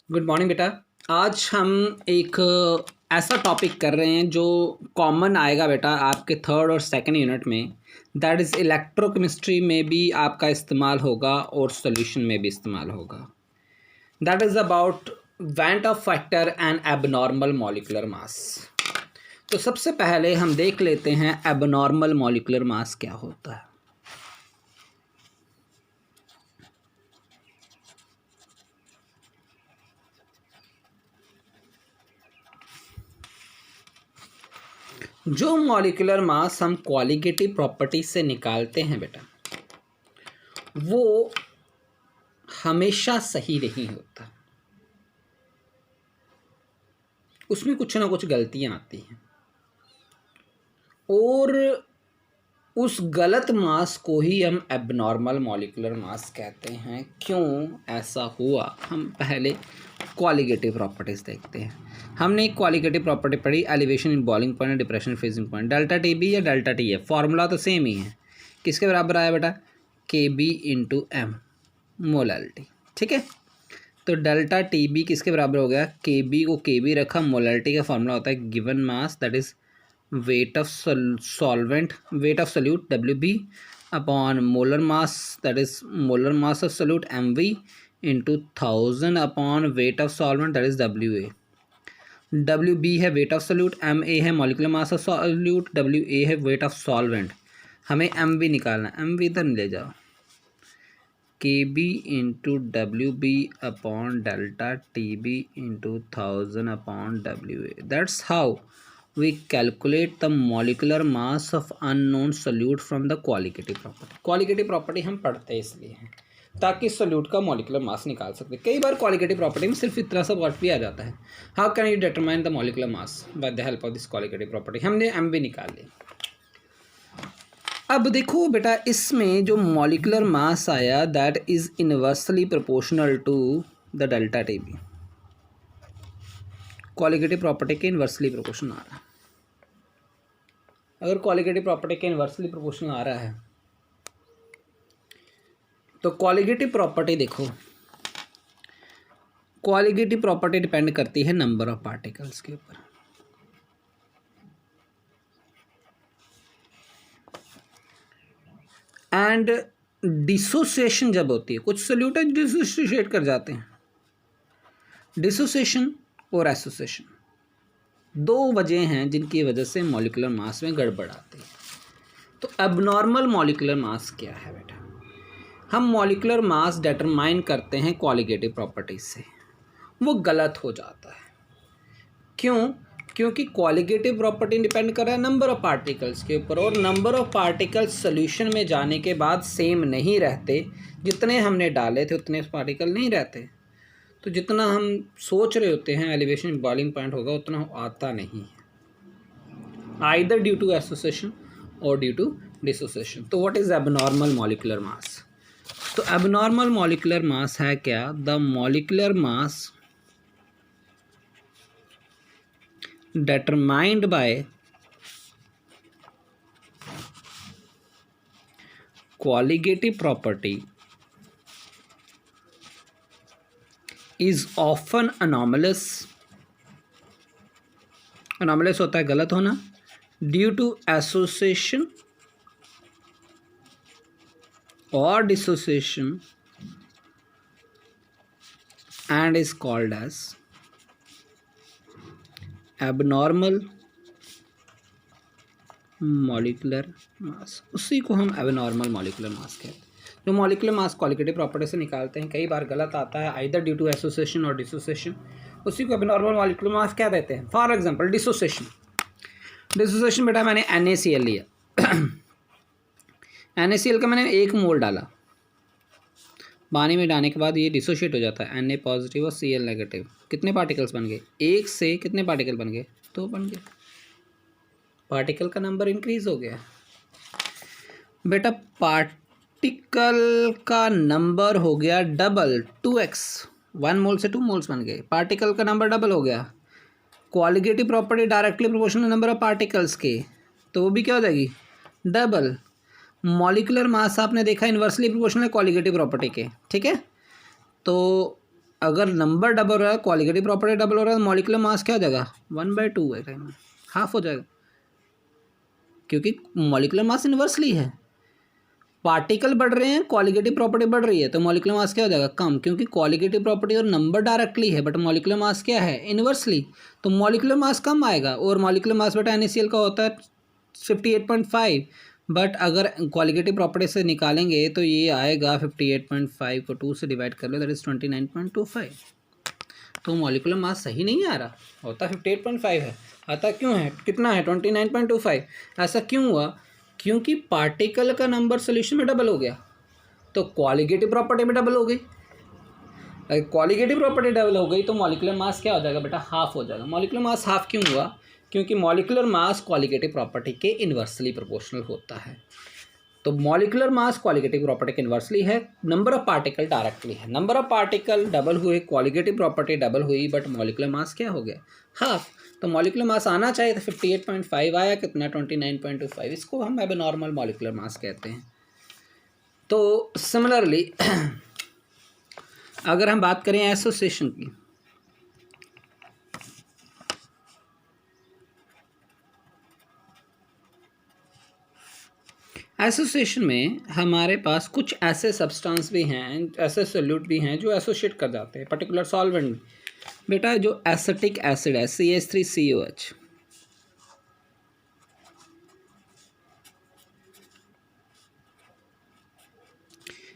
Good morning बेटा। आज हम एक ऐसा टॉपिक कर रहे हैं जो कॉमन आएगा बेटा आपके थर्ड और सेकंड यूनिट में। दैट इज़ इलेक्ट्रोकेमिस्ट्री में भी आपका इस्तेमाल होगा और सॉल्यूशन में भी इस्तेमाल होगा। That is about went of factor and abnormal molecular mass. तो सबसे पहले हम देख लेते हैं एबनॉर्मल मॉलिक्यूलर मास क्या होता है। जो मॉलिक्यूलर मास हम क्वालिटेटिव प्रॉपर्टी से निकालते हैं बेटा, वो हमेशा सही नहीं होता, उसमें कुछ ना कुछ गलतियां आती हैं और उस गलत मास को ही हम एबनॉर्मल मॉलिक्यूलर मास कहते हैं। क्यों ऐसा हुआ, हम पहले क्वालिटेटिव प्रॉपर्टीज देखते हैं। हमने एक क्वालिटेटिव प्रॉपर्टी पढ़ी, elevation in boiling point, depression freezing point. Delta T B या डेल्टा टी एफ, फॉर्मूला तो सेम ही है। किसके बराबर आया बेटा? के बी इंटू एम, मोलैलिटी। ठीक है, तो डेल्टा टी बी किसके बराबर हो गया? के बी को के बी रखा, मोलैलिटी का फॉर्मूला होता है given mass that is weight of solvent, weight of solute WB upon molar mass, that is molar mass of solute MV into 1000 upon weight of solvent, that is WA। WB है weight of solute, MA है molecular mass of solute, WA है weight of solvent। हमें MV निकालना है, MV इधर ले जाओ, KB into WB upon delta TB into 1000 upon WA। That's how we calculate the molecular mass of unknown solute from the qualitative property। qualitative property हम पढ़ते हैं इसलिए हैं ताकि सोल्यूट का मॉलिकुलर मास निकाल सकते। कई बार क्वालिटेटिव प्रॉपर्टी में सिर्फ इतना सा वर्ड भी आ जाता है, how can you determine the molecular mass by the help of this qualitative property. हमने एम भी निकाल लिया। अब देखो बेटा, इसमें जो मॉलिकुलर मास आया that is inversely proportional to the delta T B. Qualitative property के इनवर्सली प्रोपोर्शनल आ रहा है। अगर क्वालिटेटिव प्रॉपर्टी के इनवर्सली प्रोपोर्शनल आ रहा है तो क्वालिटेटिव प्रॉपर्टी देखो, क्वालिटेटिव प्रॉपर्टी डिपेंड करती है नंबर ऑफ पार्टिकल्स के ऊपर। एंड डिसोसिएशन जब होती है, कुछ सोल्यूट डिसोसिएट कर जाते हैं। डिसोसिएशन और एसोसिएशन दो वजह हैं जिनकी वजह से मॉलिक्यूलर मास में गड़बड़ आती है। तो एबनॉर्मल मॉलिक्यूलर मास क्या है बेटा? हम मॉलिक्यूलर मास डिटरमाइन करते हैं क्वालिटेटिव प्रॉपर्टीज से, वो गलत हो जाता है। क्यों? क्योंकि क्वालिटेटिव प्रॉपर्टी डिपेंड कर रहा है नंबर ऑफ पार्टिकल्स के ऊपर, और नंबर ऑफ पार्टिकल्स सोल्यूशन में जाने के बाद सेम नहीं रहते। जितने हमने डाले थे उतने पार्टिकल नहीं रहते, तो जितना हम सोच रहे होते हैं एलिवेशन बॉइलिंग पॉइंट होगा उतना आता नहीं है, आइदर ड्यू टू एसोसिएशन और ड्यू टू डिसोसिएशन। तो what is abnormal molecular mass? तो एबनॉर्मल मॉलिक्यूलर मास है क्या? The molecular mass determined by qualitative property is often anomalous। anomalous होता है गलत होना, due to association or dissociation and is called as abnormal molecular मास। उसी को हम एबनॉर्मल मॉलिक्यूलर मास कहते हैं। जो मॉलिक्यूलर मास क्वालिटेटिव प्रॉपर्टी से निकालते हैं, कई बार गलत आता है, आइदर ड्यू टू एसोसिएशन और डिसोसिएशन, उसी को एबनॉर्मल मॉलिक्यूलर मास क्या देते हैं। For example dissociation. डिसोसिएशन बेटा मैंने NaCl लिया NaCl का मैंने 1 मोल डाला, पानी में डालने के बाद ये डिसोशिएट हो जाता है, Na पॉजिटिव और Cl नेगेटिव। कितने पार्टिकल्स बन गए? 1 से कितने पार्टिकल बन गए? 2 बन गए। पार्टिकल का नंबर इंक्रीज हो गया बेटा। पार्टिकल का नंबर हो गया डबल, 2x। 1 मोल से 2 मोल्स बन गए, पार्टिकल का नंबर डबल हो गया। Qualitative property directly proportional number of particles के, तो वो भी क्या हो जाएगी? डबल। मॉलिक्यूलर मास आपने देखा इन्वर्सली प्रोपोर्शनल है क्वालिटेटिव प्रॉपर्टी के, ठीक है। तो अगर नंबर डबल हो रहा है, क्वालिटेटिव प्रॉपर्टी डबल हो रहा है, मॉलिक्यूलर मास क्या हो जाएगा 1/2 है, हाफ हो जाएगा, क्योंकि मॉलिक्यूलर मास इन्वर्सली है। पार्टिकल बढ़ रहे हैं, क्वालिटेटिव प्रॉपर्टी बढ़ रही है, तो मॉलिक्यूलर मास क्या हो जाएगा कम, क्योंकि क्वालिटेटिव प्रॉपर्टी और नंबर डायरेक्टली है बट मॉलिक्यूलर मास क्या है इन्वर्सली, तो मॉलिक्यूलर मास कम आएगा। और मॉलिक्यूलर मास बेटा NaCl का होता है 58.5, बट अगर क्वालिटेटिव प्रॉपर्टी से निकालेंगे तो ये आएगा 58.5 को 2 से डिवाइड कर लो, दैट इज 29.25। तो मॉलिक्यूलर मास सही नहीं आ रहा, होता 58.5 है, आता क्यों है, कितना है 29.25। ऐसा क्यों हुआ, क्योंकि पार्टिकल का नंबर सोल्यूशन में डबल हो गया, तो क्वालिटेटिव प्रॉपर्टी में डबल हो गई। अगर क्वालिटेटिव प्रॉपर्टी डबल हो गई तो मॉलिक्यूलर मास क्या हो जाएगा बेटा, हाफ हो जाएगा। मॉलिक्यूलर मास हाफ क्यों हुआ, क्योंकि मॉलिक्यूलर मास क्वालिटेटिव प्रॉपर्टी के इन्वर्सली प्रोपोर्शनल होता है। तो मॉलिक्यूलर मास क्वालिटेटिव प्रॉपर्टी के इन्वर्सली है, नंबर ऑफ पार्टिकल डायरेक्टली है। नंबर ऑफ पार्टिकल डबल हुए, क्वालिटेटिव प्रॉपर्टी डबल हुई, बट मॉलिक्यूलर मास क्या हो गया, हाफ। तो मॉलिक्यूलर मास आना चाहिए था 58.5, आया कितना 29.25। इसको हम एबनॉर्मल मॉलिक्यूलर मास कहते हैं। तो सिमिलरली अगर हम बात करें एसोसिएशन की, एसोसिएशन में हमारे पास कुछ ऐसे सब्सटेंस भी हैं, ऐसे सोल्यूट भी हैं जो एसोसिएट कर जाते हैं पर्टिकुलर सॉल्वेंट में। बेटा जो एसिटिक एसिड है CH3COH,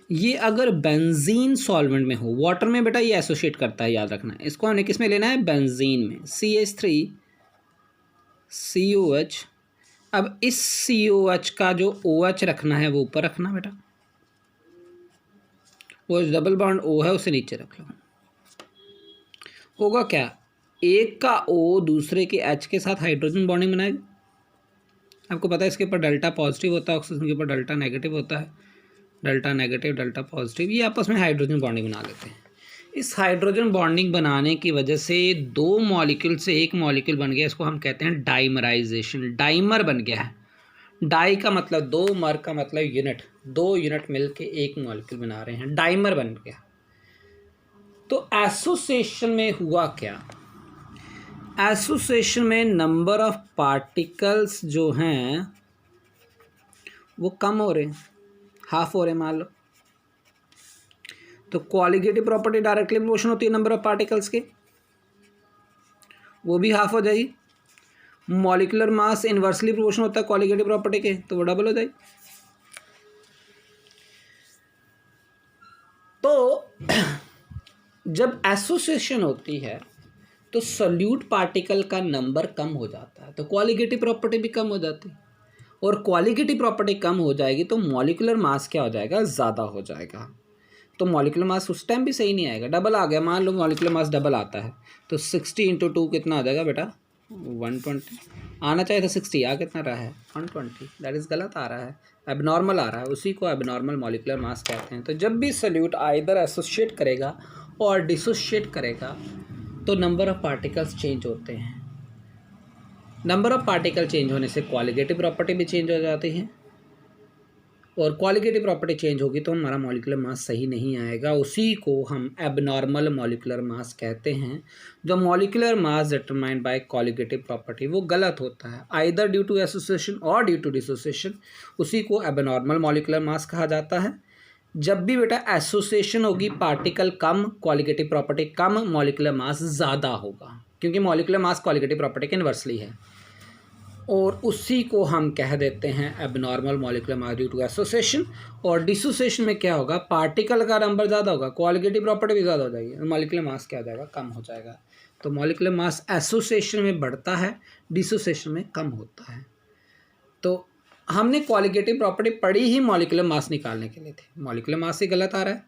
ये अगर बेंजीन सॉल्वेंट में हो, वाटर में बेटा ये एसोसिएट करता है, याद रखना। इसको हमने किस में लेना है, बेंजीन में, CH3COH। अब इस COH का जो OH रखना है वो ऊपर रखना बेटा, वो डबल बॉन्ड O है उसे नीचे रख लो। होगा क्या, एक का O दूसरे के H के साथ हाइड्रोजन बॉन्डिंग बनाएगा। आपको पता है इसके ऊपर डेल्टा पॉजिटिव होता है, ऑक्सीजन के ऊपर डेल्टा नेगेटिव होता है, डेल्टा नेगेटिव डेल्टा पॉजिटिव, ये आपस में हाइड्रोजन बॉन्डिंग बना लेते हैं। इस हाइड्रोजन बॉन्डिंग बनाने की वजह से दो मॉलिक्यूल से एक मॉलिक्यूल बन गया, इसको हम कहते हैं डाइमराइजेशन, डाइमर बन गया है। डाई का मतलब दो, मर का मतलब यूनिट, दो यूनिट मिलके एक मॉलिक्यूल बना रहे हैं, डाइमर बन गया। तो एसोसिएशन में हुआ क्या, एसोसिएशन में नंबर ऑफ पार्टिकल्स जो हैं वो कम हो रहे हैं, हाफ हो रहे हैं मान लो। तो क्वालिटेटिव प्रॉपर्टी डायरेक्टली प्रोपोर्शनल होती है नंबर ऑफ पार्टिकल्स के, वो भी हाफ हो जाएगी। मॉलिक्यूलर मास इनवर्सली प्रोपोर्शनल होता है क्वालिटेटिव प्रॉपर्टी के, तो वो डबल हो जाएगी। तो जब एसोसिएशन होती है तो सोल्यूट पार्टिकल का नंबर कम हो जाता है, तो क्वालिटेटिव प्रॉपर्टी भी कम हो जाती है, और क्वालिटेटिव प्रॉपर्टी कम हो जाएगी तो मॉलिक्यूलर मास क्या हो जाएगा, ज़्यादा हो जाएगा। तो मॉलिक्यूलर मास उस टाइम भी सही नहीं आएगा, डबल आ गया, मान लो मॉलिक्यूलर मास डबल आता है तो 60 × 2 कितना आ जाएगा बेटा, 120। आना चाहिए था 60, आ कितना रहा है 120, दैट इज़ गलत आ रहा है, एबनॉर्मल आ रहा है, उसी को एबनॉर्मल मॉलिक्यूलर मास कहते हैं। तो जब भी सोल्यूट आइदर एसोसिएट करेगा और डिसोसिएट करेगा तो नंबर ऑफ पार्टिकल्स चेंज होते हैं। नंबर ऑफ पार्टिकल चेंज होने से क्वालिटेटिव प्रॉपर्टी भी चेंज हो जाती है, और क्वालिटेटिव प्रॉपर्टी चेंज होगी तो हमारा मॉलिक्यूलर मास सही नहीं आएगा, उसी को हम एबनॉर्मल मॉलिक्यूलर मास कहते हैं। जो molecular mass determined by qualitative property वो गलत होता है, आइदर ड्यू टू एसोसिएशन और ड्यू टू डिसोसिएशन, उसी को एबनॉर्मल मॉलिक्यूलर मास कहा जाता है। जब भी बेटा एसोसिएशन होगी, पार्टिकल कम, क्वालिटेटिव प्रॉपर्टी कम, मॉलिक्यूलर मास ज़्यादा होगा, क्योंकि मॉलिक्यूलर मास क्वालिटेटिव प्रॉपर्टी के इनवर्सली है, और उसी को हम कह देते हैं abnormal molecular mass due to association. और डिसोसिएशन में क्या होगा, पार्टिकल का नंबर ज़्यादा होगा, क्वालिटेटिव प्रॉपर्टी भी ज़्यादा हो जाएगी, मॉलिक्यूलर मास क्या हो जाएगा, कम हो जाएगा। तो मॉलिक्यूलर मास एसोसिएशन में बढ़ता है, डिसोसिएशन में कम होता है। तो हमने क्वालिटेटिव प्रॉपर्टी पढ़ी ही मॉलिक्यूलर मास निकालने के लिए थी, मॉलिक्यूलर मास ही गलत आ रहा है,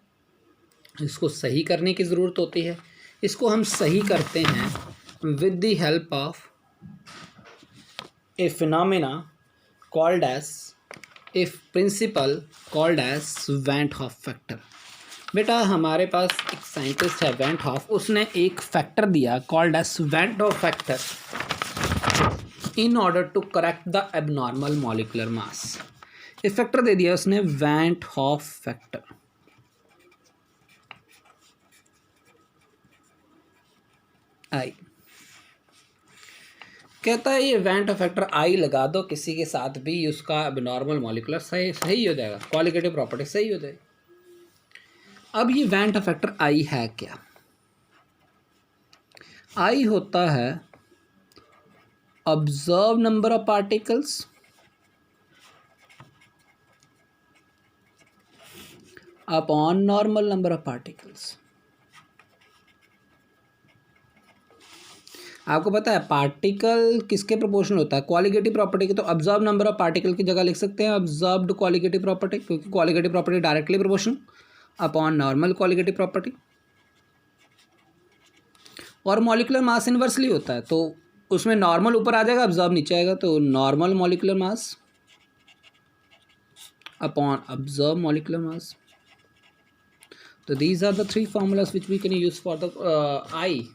इसको सही करने की ज़रूरत होती है। इसको हम सही करते हैं with the help of a phenomena called as a principle called as Van't Hoff factor। बेटा हमारे पास एक साइंटिस्ट है वेंट हॉफ, उसने एक फैक्टर दिया called as van't Hoff factor in order to correct the abnormal molecular mass. एक factor दे दिया उसने, वेंट हॉफ फैक्टर। आई। कहता है ये वेंट फैक्टर आई लगा दो किसी के साथ भी उसका एबनॉर्मल मॉलिक्यूलर सही हो जाएगा, क्वालिटेटिव प्रॉपर्टी सही हो जाएगी। अब ये वेंट फैक्टर आई है क्या? आई होता है observe number of particles upon normal number of particles. आपको पता है पार्टिकल किसके प्रोपोर्शनल होता है? क्वालिटेटिव प्रॉपर्टी के। तो ऑब्जर्व नंबर ऑफ पार्टिकल की जगह लिख सकते हैं ऑब्जर्व्ड क्वालिटेटिव प्रॉपर्टी, क्योंकि qualitative property directly proportional upon normal qualitative property. और मॉलिक्यूलर मास इनवर्सली होता है, तो उसमें नॉर्मल ऊपर आ जाएगा, ऑब्जर्व नीचे आएगा, तो normal molecular mass upon observe molecular mass. तो these are the three formulas which we can use for the I.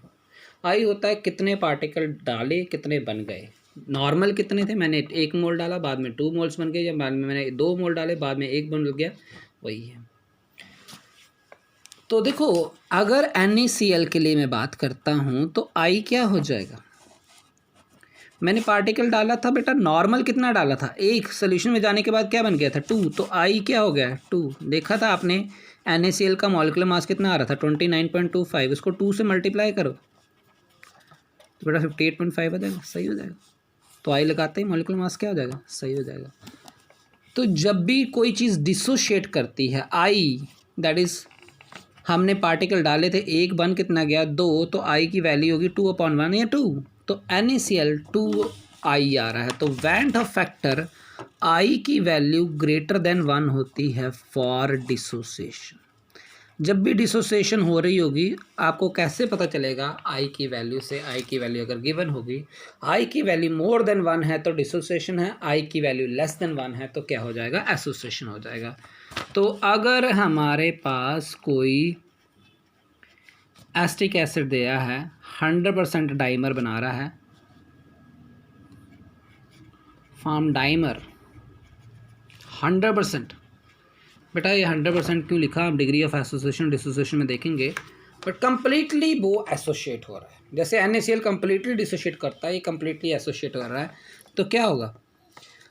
I होता है कितने पार्टिकल डाले कितने बन गए। नॉर्मल कितने थे, मैंने 1 मोल डाला, बाद में 2 मोल्स बन गए, या बाद में मैंने 2 मोल डाले, बाद में 1 बन गया, वही है। तो देखो अगर NaCl के लिए मैं बात करता हूँ तो आई क्या हो जाएगा? मैंने पार्टिकल डाला था बेटा, नॉर्मल कितना डाला था 1, सोल्यूशन में जाने के बाद क्या बन गया था 2, तो आई क्या हो गया 2। देखा था आपने NaCl का मॉलिक्यूलर मास कितना आ रहा था 29.25, उसको 2 से मल्टीप्लाई करो तो बेटा 58.5 आ जाएगा, सही हो जाएगा। तो आई लगाते ही मॉलिक्यूलर मास क्या हो जाएगा, सही हो जाएगा। तो जब भी कोई चीज़ डिसोशिएट करती है आई, दैट इज़ हमने पार्टिकल डाले थे 1 बन कितना गया 2, तो आई की वैल्यू होगी 2/1 या 2, तो NaCl 2I आ रहा है। तो वेंट ऑफ फैक्टर आई की वैल्यू ग्रेटर देन 1 होती है फॉर डिसोसिएशन। जब भी डिसोसिएशन हो रही होगी आपको कैसे पता चलेगा आई की वैल्यू से? आई की वैल्यू अगर गिवन होगी, आई की वैल्यू मोर देन 1 है तो डिसोसिएशन है, आई की वैल्यू लेस देन 1 है तो क्या हो जाएगा, एसोसिएशन हो जाएगा। तो अगर हमारे पास कोई एसिटिक एसिड दिया है 100% डाइमर बना रहा है, फॉर्म डाइमर 100%, बेटा ये 100% क्यों लिखा, हम डिग्री ऑफ एसोसिएशन डिसोसिएशन में देखेंगे, बट कंप्लीटली वो एसोशिएट हो रहा है। जैसे NaCl कंप्लीटली डिसोशिएट करता है, ये कंप्लीटली एसोशिएट कर रहा है, तो क्या होगा,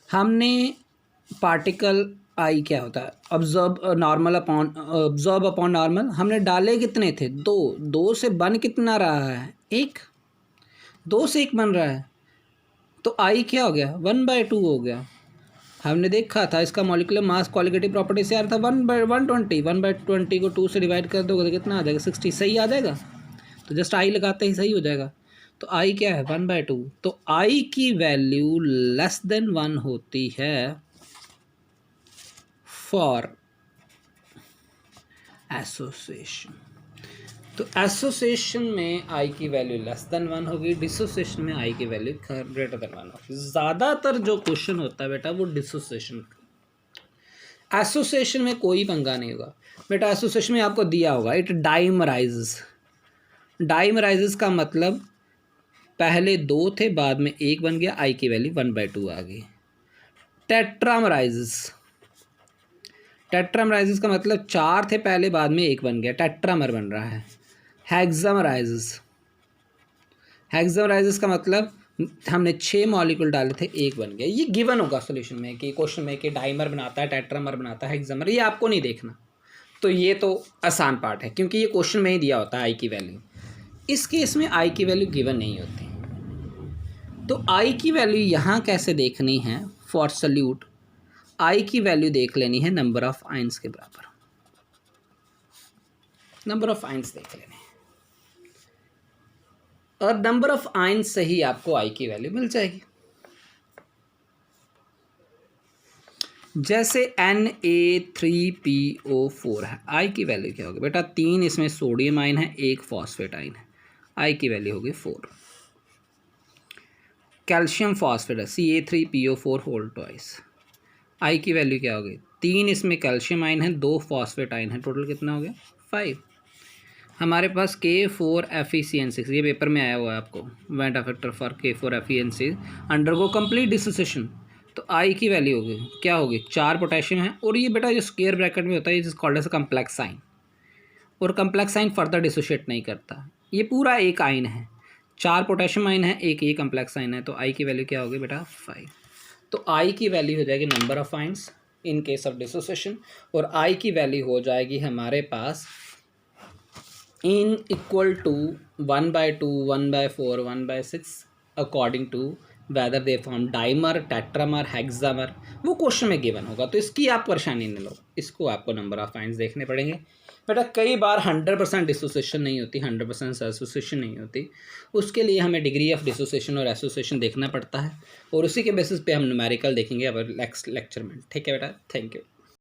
हमने पार्टिकल आई क्या होता है ऑब्जर्व नॉर्मल अपॉन नॉर्मल, हमने डाले कितने थे 2 से बन कितना रहा है 1, 2 से 1 बन रहा है, तो आई क्या हो गया 1/2 हो गया। हमने देखा था इसका मॉलिक्यूलर मास क्वालिटेटिव प्रॉपर्टी से आ रहा था 1/120, 1/20 को 2 से डिवाइड कर दोगे तो कितना आ जाएगा 60, सही आ जाएगा। तो जस्ट आई लगाते ही सही हो जाएगा। तो आई क्या है 1/2, तो आई की वैल्यू लेस देन 1 होती है फॉर एसोसिएशन। तो एसोसिएशन में आई की वैल्यू लेस देन 1 होगी, डिसोसिएशन में आई की वैल्यू ग्रेटर देन 1 होगी। ज़्यादातर जो क्वेश्चन होता है बेटा वो डिसोसिएशन, एसोसिएशन में कोई पंगा नहीं होगा बेटा। एसोसिएशन में आपको दिया होगा इट डाइमराइजेस, डाइमराइजेस का मतलब पहले 2 थे बाद में 1 बन गया, आई की वैल्यू 1/2 आ गई। टेट्रामराइजेस, टेट्रामराइजेस का मतलब 4 थे पहले बाद में 1 बन गया, टेट्रामर बन रहा है। हेक्सामराइजेस, हेक्सामराइजेस का मतलब हमने 6 मॉलिक्यूल डाले थे 1 बन गया। ये गिवन होगा सॉल्यूशन में कि क्वेश्चन में कि डाइमर बनाता है, टेट्रामर बनाता है, हेक्सामर, ये आपको नहीं देखना। तो ये तो आसान पार्ट है क्योंकि ये क्वेश्चन में ही दिया होता है आई की वैल्यू। इस केस में आई की वैल्यू गिवन नहीं होती। तो आई की वैल्यू यहाँ कैसे देखनी है फॉर सल्यूट, आई की वैल्यू देख लेनी है नंबर ऑफ आइंस के बराबर, नंबर ऑफ आइंस देख लेने हैं और नंबर ऑफ आइंस से ही आपको आई की वैल्यू मिल जाएगी। जैसे Na3PO4 है, आई की वैल्यू क्या होगी बेटा, 3 इसमें सोडियम आयन है, 1 फॉस्फेट आयन है, आई की वैल्यू होगी 4। कैल्शियम फॉस्फेट है CA3PO4 होल ट्वाइस, आई की वैल्यू क्या होगी, 3 इसमें कैल्शियम आयन है, 2 फॉस्फेट आयन है, टोटल कितना हो गया 5। हमारे पास K4FeCN6, ये पेपर में आया हुआ है आपको, went factor for K4FeNC undergo complete dissociation, तो आई की वैल्यू होगी क्या होगी 4 पोटेशियम है, और ये बेटा जो स्क्वायर ब्रैकेट में होता है is called as complex sign, और कम्प्लेक्स साइन फर्दर डिसोशिएट नहीं करता, ये पूरा एक आयन है। 4 पोटेशियम आयन है, एक ये कम्प्लेक्स आयन है, तो आई की वैल्यू क्या होगी बेटा 5। तो आई की वैल्यू हो जाएगी number of ions in case of dissociation, और आई की वैल्यू हो जाएगी हमारे पास in equal to 1/2, 1/4, 1/6 according to whether they form dimer, tetramer, hexamer, वो क्वेश्चन में गिवन होगा। तो इसकी आप परेशानी नहीं लो, इसको आपको नंबर ऑफ आयन्स देखने पड़ेंगे बेटा। कई बार 100% डिसोसिएशन नहीं होती, 100% एसोसिएशन नहीं होती, उसके लिए हमें डिग्री ऑफ डिसोसिएशन और एसोसिएशन देखना पड़ता है, और उसी के बेसिस पे हम न्यूमेरिकल देखेंगे अब नेक्स्ट लेक्चर में। ठीक है बेटा, थैंक यू।